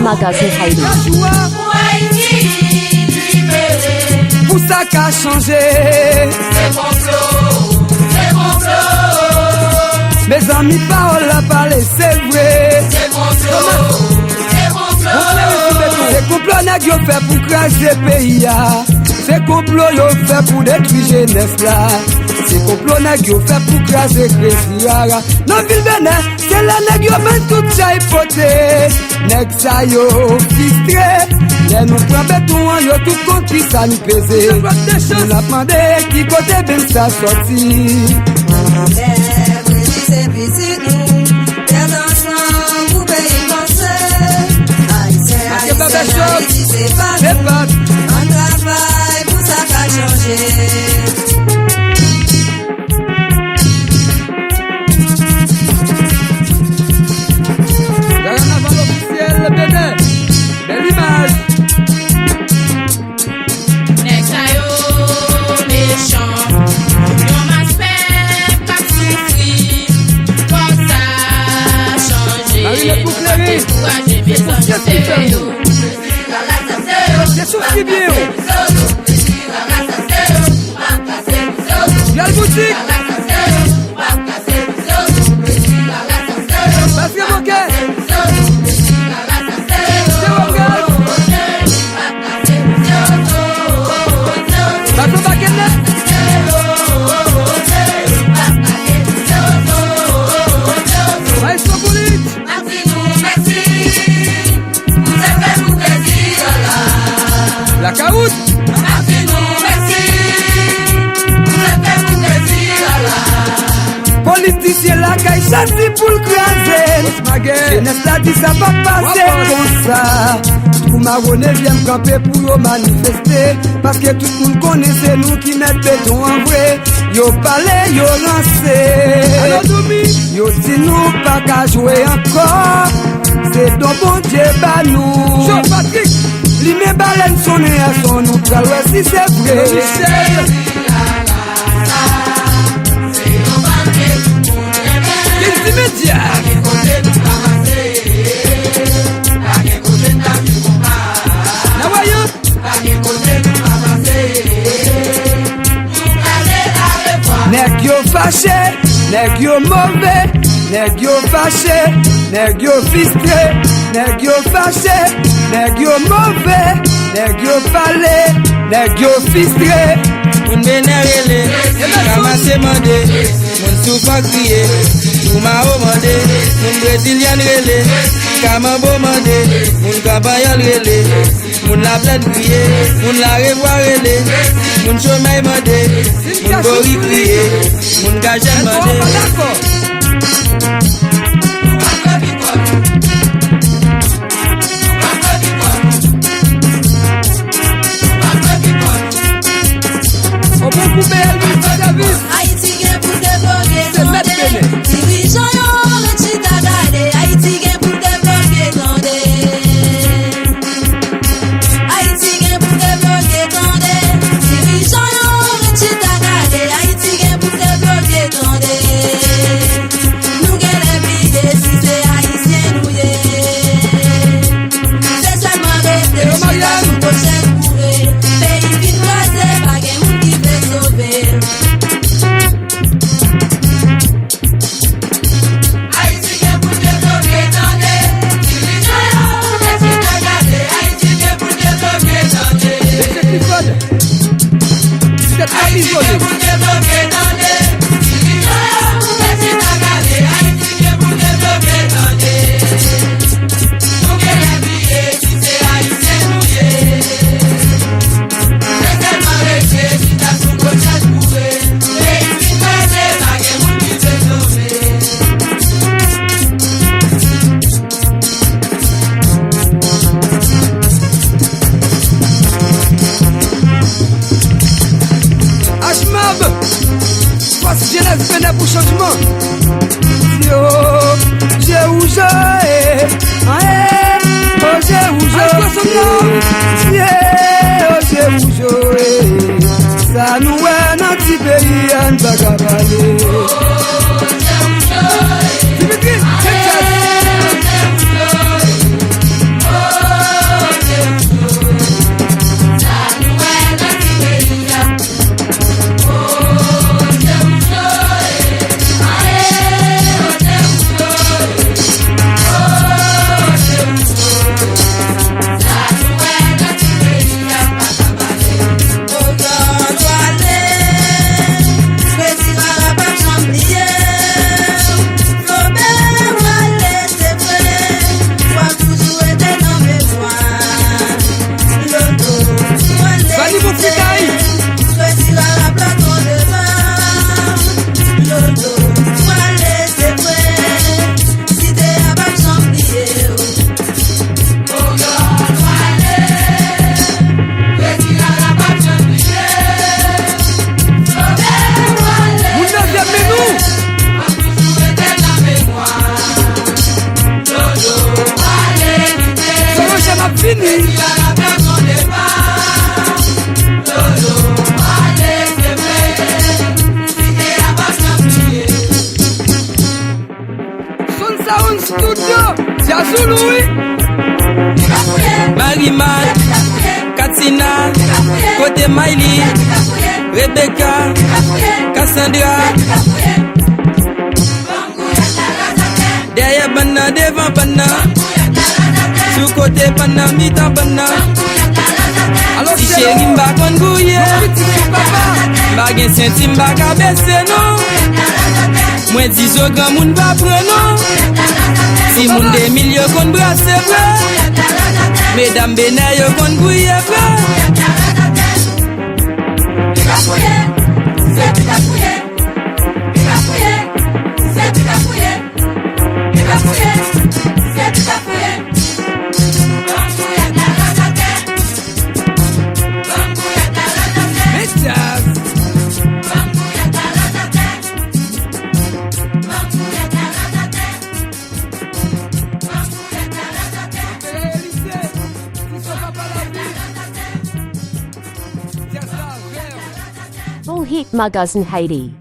magasin Haïti. Pour ça qu'a changé. C'est complot, c'est complot. Mes amis, parole la parler, c'est vrai. C'est complot, c'est complot. C'est complot nèg yo fait pour craser pays ya. C'est complot yo fait pour détruire jeunesse là. C'est complot nèg yo fait pour craser Crésiara. Non ville Bénin, c'est la nèg yo ben tout ça hypoté. Nèg ça yo frustré. Les nous prend béton yo tout contre ça nous peser. On a demandé qui côté ben ça sorti. C'est petit nous, les enfants vous payez conseil. Haïti c'est pas nous, on travaille pour ça qu'a changé. Carnaval officiel, le Bénin, belle image. Next yo méchant, yon m'aspect pas souffri, comme ça changer. Marie pour Cléry. Courage bien santé yo. C'est souci bien. Y'a le boutique. Parce que mon cœur. C'est mon cœur. Bateau Bakennet. Maestro Poulit. La caroute. Politicien la caille chanté pour le craser. Jeunesse la dit ça va passer comme ça. Tout marronné vient camper pour manifester. Parce que tout le monde connaît c'est nous qui mettons béton en vrai. Yo parlé, yo lancé. Yo dit nous pas qu'à jouer encore. C'est donc bon Dieu bah nous. Jean-Patrick. Li me baleine sonne à son nous pral ouais si c'est vrai. Quel immédiat. La voyant. Nèg yo fâché, nèg yo mauvais, nèg yo fâché, nèg yo frustré, nèg yo fâché, nèg yo mauvais, nèg yo falé, nèg yo frustré. Moun bénérélé, ramassé mandé, moun souffant crié, tout m'a demandé, moun brésilien relé, Kamambo mandé, moun campagnol relé, moun la plaine crié, moun la revoir relé, moun chômage mandé, moun gori crié, moun gagel mandé. Haïti gen pour débloquer, dirigeant yo le chita gade. Haïti gen pour débloquer, Haïti gen pour débloquer, dirigeant yo le chita gade. Haïti gen pour débloquer, nous gen les billets si c'est haïtien nous yé. C'est seulement rester si la nous prochaine bourrée. Pays vite croisé, pas gen moun qui veut sauver. Jeunesse Bénin pour changement. Yo, j'ai où j'ai, oh j'ai où j'ai, oh j'ai où j'ai. Ça nous est dans petit pays en Bagabale. Dimitri, Zulu, oui. Marimar, Katina, Côté Miley, Rebecca, Cassandra. Derrière Bana, devant Bana, sous côté Bana, mi-temps Bana. Alors, Si chéri m'a kon gouye, m'a gen senti m'a ka baisser non. Moi dis au grand moun va prendre. Si moun de milieu kon brasse vrai, mesdames béné yo kon gouye vrai. Full Heat Magazine Haiti.